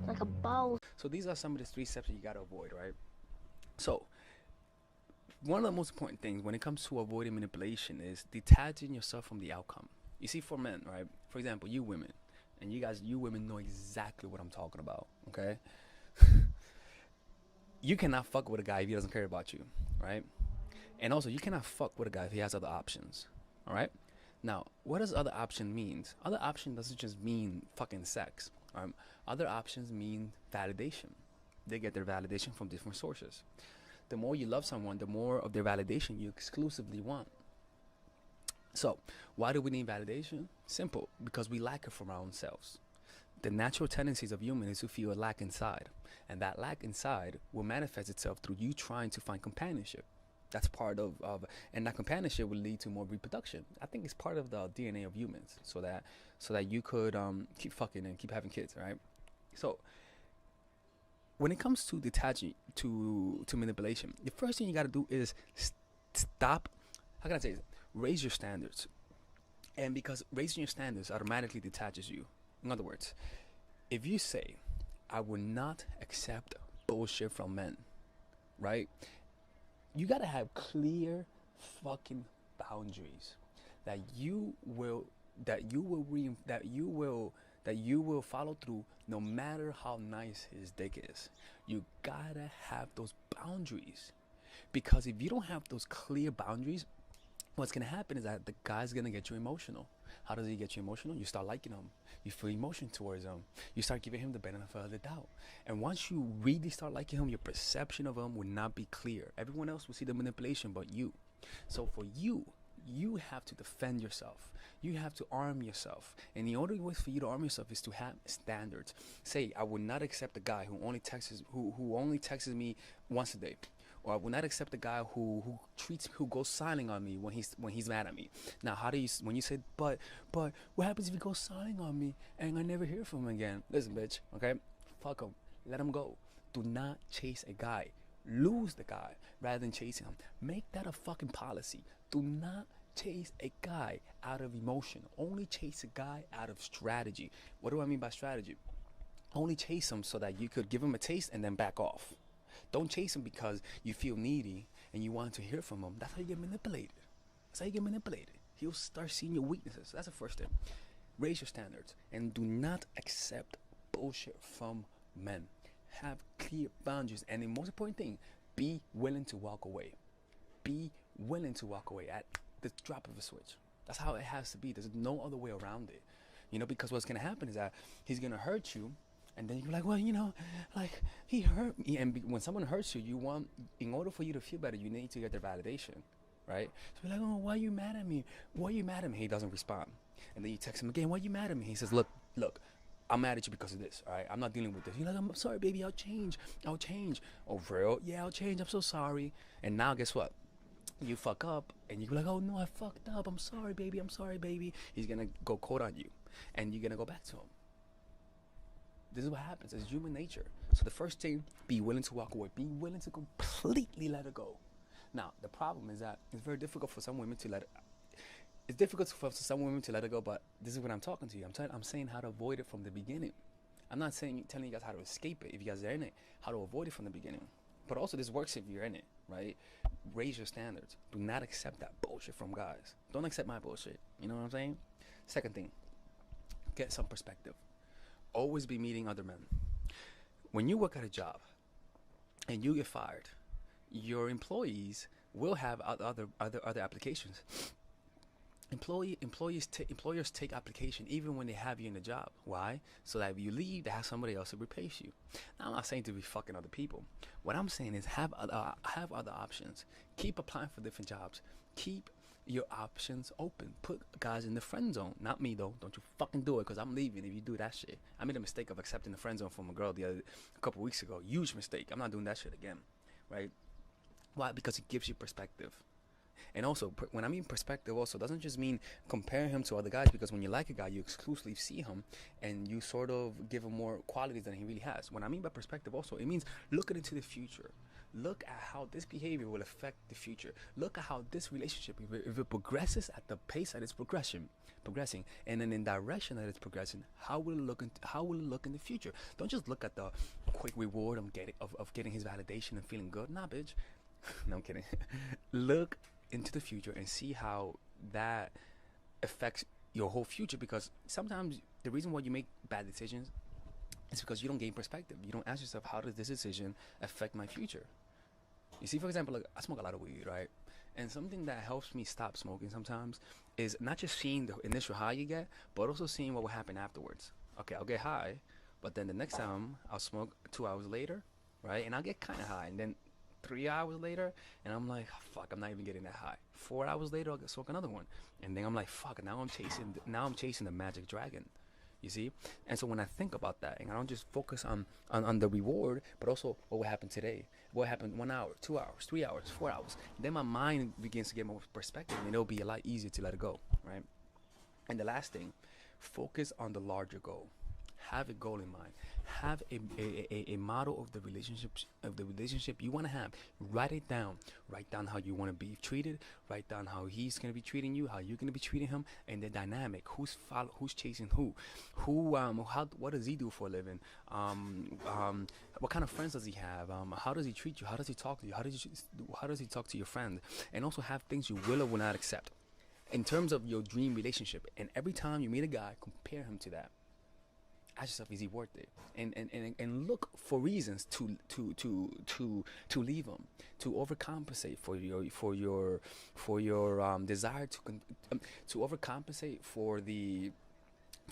like a boss. So these are some of the 3 steps that you gotta avoid, right? So one of the most important things when it comes to avoiding manipulation is detaching yourself from the outcome. You see, for men, right? For example, you women, and you women know exactly what I'm talking about, okay? You cannot fuck with a guy if he doesn't care about you, right? And also, you cannot fuck with a guy if he has other options, all right? Now, what does other option means? Other option doesn't just mean fucking sex. Other options mean validation. They get their validation from different sources. The more you love someone, the more of their validation you exclusively want. So, why do we need validation? Simple, because we lack it from our own selves. The natural tendencies of humans is to feel a lack inside, and that lack inside will manifest itself through you trying to find companionship. That's part of and that companionship will lead to more reproduction. I think it's part of the DNA of humans, so that you could keep fucking and keep having kids, right? So when it comes to detaching to manipulation, the first thing you got to do is stop. How can I say this? Raise your standards, and because raising your standards automatically detaches you. In other words, if you say, "I will not accept bullshit from men," right? You gotta have clear fucking boundaries that you will that you will follow through no matter how nice his dick is. You gotta have those boundaries, because if you don't have those clear boundaries, what's gonna happen is that the guy's gonna get you emotional. How does he get you emotional? You start liking him. You feel emotion towards him. You start giving him the benefit of the doubt. And once you really start liking him, your perception of him will not be clear. Everyone else will see the manipulation but you. So for you, you have to defend yourself. You have to arm yourself. And the only way for you to arm yourself is to have standards. Say, I will not accept a guy who only texts me once a day. Or I will not accept a guy who goes silent on me when he's mad at me. Now, how do you when you say but what happens if he goes silent on me and I never hear from him again? Listen, bitch, okay, fuck him, let him go. Do not chase a guy. Lose the guy rather than chasing him. Make that a fucking policy. Do not chase a guy out of emotion. Only chase a guy out of strategy. What do I mean by strategy? Only chase him so that you could give him a taste and then back off. Don't chase him because you feel needy and you want to hear from him. That's how you get manipulated. That's how you get manipulated. He'll start seeing your weaknesses. That's the first thing. Raise your standards and do not accept bullshit from men. Have clear boundaries, and the most important thing, be willing to walk away. Be willing to walk away at the drop of a switch. That's how it has to be. There's no other way around it. Because what's gonna happen is that he's gonna hurt you. And then you're like, well, like he hurt me. And when someone hurts you, in order for you to feel better, you need to get their validation, right? So you're like, oh, why are you mad at me? Why are you mad at me? He doesn't respond. And then you text him again, why are you mad at me? He says, look, I'm mad at you because of this, all right? I'm not dealing with this. You're like, I'm sorry, baby, I'll change. Oh, for real? Yeah, I'll change. I'm so sorry. And now guess what? You fuck up and you're like, oh, no, I fucked up. I'm sorry, baby. He's going to go cold on you and you're going to go back to him. This is what happens. It's human nature. So the first thing, be willing to walk away. Be willing to completely let it go. Now, the problem is that it's very difficult for some women to let it. It's difficult for some women to let it go, but this is what I'm talking to you. I'm saying how to avoid it from the beginning. I'm not telling you guys how to escape it if you guys are in it. How to avoid it from the beginning. But also this works if you're in it, right? Raise your standards. Do not accept that bullshit from guys. Don't accept my bullshit. You know what I'm saying? Second thing, get some perspective. Always be meeting other men. When you work at a job and you get fired, your employees will have other applications. Employers take application even when they have you in the job. Why? So that if you leave, they have somebody else to replace you. Now, I'm not saying to be fucking other people. What I'm saying is have other options. Keep applying for different jobs. Keep your options open. Put guys in the friend zone. Not me though. Don't you fucking do it, because I'm leaving if you do that shit. I made a mistake of accepting the friend zone from a girl a couple weeks ago. Huge mistake. I'm not doing that shit again. Right? Why? Because it gives you perspective. And also, when I mean perspective, also doesn't just mean compare him to other guys, because when you like a guy, you exclusively see him and you sort of give him more qualities than he really has. When I mean by perspective, also, it means looking into the future. Look at how this behavior will affect the future. Look at how this relationship, if it progresses at the pace that it's progressing, and then in direction that it's progressing, how will it look in the future? Don't just look at the quick reward of getting his validation and feeling good. Nah, bitch. No, I'm kidding. Look into the future and see how that affects your whole future, because sometimes the reason why you make bad decisions is because you don't gain perspective. You don't ask yourself, how does this decision affect my future? You see, for example, like, I smoke a lot of weed, right? And something that helps me stop smoking sometimes is not just seeing the initial high you get, but also seeing what will happen afterwards. Okay, I'll get high, but then the next time I'll smoke 2 hours later, right? And I'll get kind of high, and then 3 hours later, and I'm like, fuck, I'm not even getting that high. 4 hours later, I'll smoke another one, and then I'm like, fuck, now I'm chasing the magic dragon. You see? And so when I think about that, and I don't just focus on the reward, but also what will happen today, what happened 1 hour, 2 hours, 3 hours, 4 hours, then my mind begins to get more perspective, and it'll be a lot easier to let it go, right? And the last thing, focus on the larger goal. Have a goal in mind. Have a model of the relationship you want to have. Write it down. Write down how you want to be treated. Write down how he's going to be treating you, how you're going to be treating him, and the dynamic. Who's chasing who? What does he do for a living? What kind of friends does he have? How does he treat you? How does he talk to you? How does he talk to your friend? And also have things you will or will not accept in terms of your dream relationship. And every time you meet a guy, compare him to that. Ask yourself, is he worth it? And look for reasons to leave him, to overcompensate for your desire to overcompensate for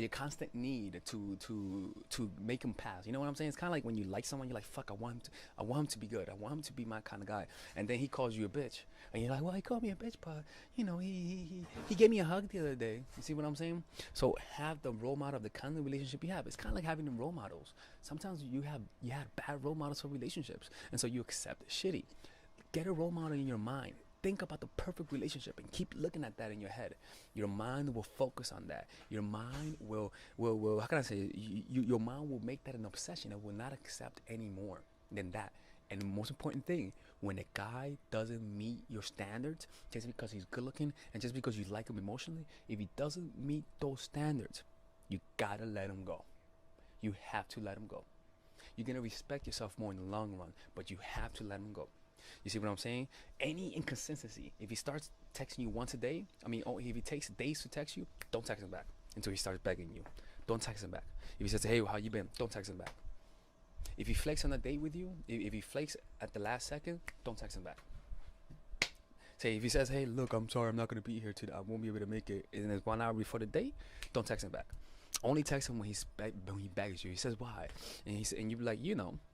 your constant need to make him pass. You know what I'm saying? It's kind of like when you like someone, you're like, fuck, I want him to be good. I want him to be my kind of guy. And then he calls you a bitch, and you're like, well, he called me a bitch, but you know, he gave me a hug the other day. You see what I'm saying? So have the role model of the kind of relationship you have. It's kind of like having the role models. Sometimes you had bad role models for relationships, and so you accept shitty. Get a role model in your mind. Think about the perfect relationship and keep looking at that in your head. Your mind will focus on that. Your mind will how can I say, your mind will make that an obsession and will not accept any more than that. And the most important thing, when a guy doesn't meet your standards, just because he's good looking and just because you like him emotionally, if he doesn't meet those standards, you gotta let him go. You have to let him go. You're gonna respect yourself more in the long run, but you have to let him go. You see what I'm saying? Any inconsistency, if he starts texting you once a day, if he takes days to text you, don't text him back until he starts begging you. Don't text him back. If he says, hey, how you been? Don't text him back. If he flakes on a date with you, if he flakes at the last second, don't text him back. Say, if he says, hey, look, I'm sorry, I'm not going to be here today, I won't be able to make it, and it's 1 hour before the date, don't text him back. Only text him when he begs you. He says, why? And you be like,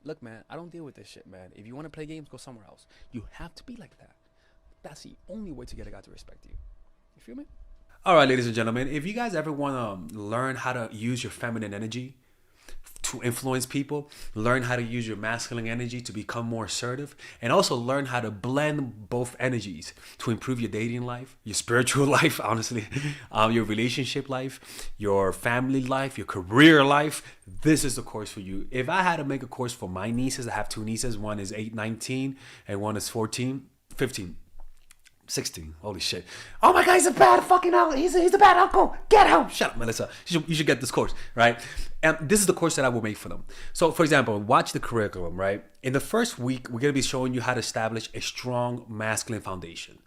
look, man, I don't deal with this shit, man. If you want to play games, go somewhere else. You have to be like that. That's the only way to get a guy to respect you. You feel me? All right, ladies and gentlemen, if you guys ever want to learn how to use your feminine energy to influence people, learn how to use your masculine energy to become more assertive, and also learn how to blend both energies to improve your dating life, your spiritual life, honestly, your relationship life, your family life, your career life, this is the course for you. If I had to make a course for my nieces, I have two nieces, one is 19 and one is 15. 16. Holy shit. Oh my God, he's a bad fucking uncle. He's a bad uncle. Get him. Shut up, Melissa. You should get this course, right? And this is the course that I will make for them. So, for example, watch the curriculum, right? In the first week, we're going to be showing you how to establish a strong masculine foundation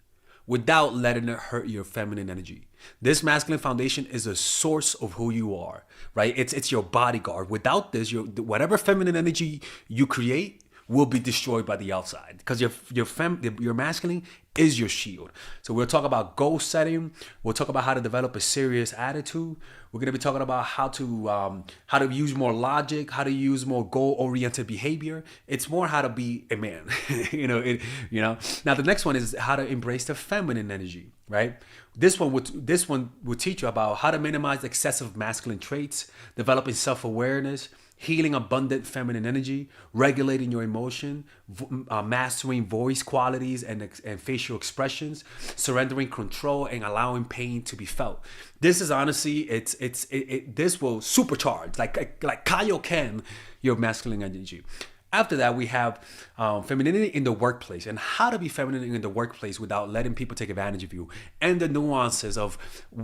without letting it hurt your feminine energy. This masculine foundation is a source of who you are, right? It's your bodyguard. Without this, whatever feminine energy you create will be destroyed by the outside, because your masculine is your shield. So we'll talk about goal setting. We'll talk about how to develop a serious attitude. We're gonna be talking about how to use more logic, how to use more goal-oriented behavior. It's more how to be a man. Now the next one is how to embrace the feminine energy, right? This one will teach you about how to minimize excessive masculine traits, developing self-awareness, healing abundant feminine energy, regulating your emotion, mastering voice qualities and facial expressions, surrendering control, and allowing pain to be felt. This is honestly, this will supercharge, like Kaioken, your masculine energy. After that, we have femininity in the workplace and how to be feminine in the workplace without letting people take advantage of you, and the nuances of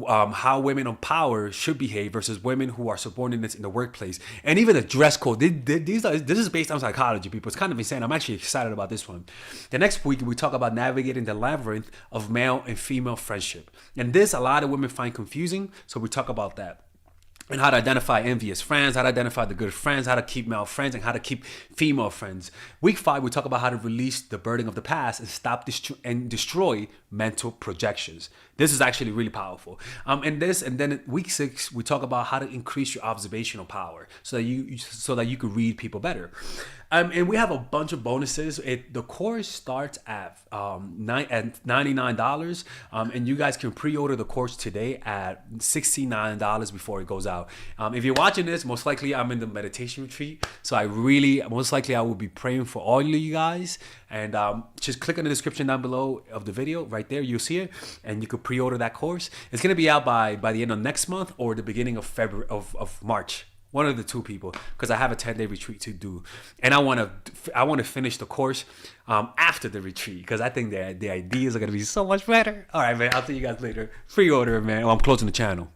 how women in power should behave versus women who are subordinates in the workplace, and even the dress code. This is based on psychology, people. It's kind of insane. I'm actually excited about this one. The next week, we talk about navigating the labyrinth of male and female friendship. And this, a lot of women find confusing, so we talk about that. And how to identify envious friends, how to identify the good friends, how to keep male friends, and how to keep female friends. Week 5, we talk about how to release the burden of the past and stop and destroy mental projections. This is actually really powerful. And then week 6, we talk about how to increase your observational power so that you could read people better. And we have a bunch of bonuses. The course starts at $99, and you guys can pre-order the course today at $69 before it goes out. If you're watching this, most likely I'm in the meditation retreat, so I will be praying for all of you guys. And just click on the description down below of the video. Right there, you'll see it, and you could pre-order that course. It's gonna be out by the end of next month or the beginning of February of March. One of the two, people, because I have a 10-day retreat to do, and I want to finish the course after the retreat, because I think the ideas are gonna be so much better. All right, man. I'll see you guys later. Pre-order, man. I'm closing the channel.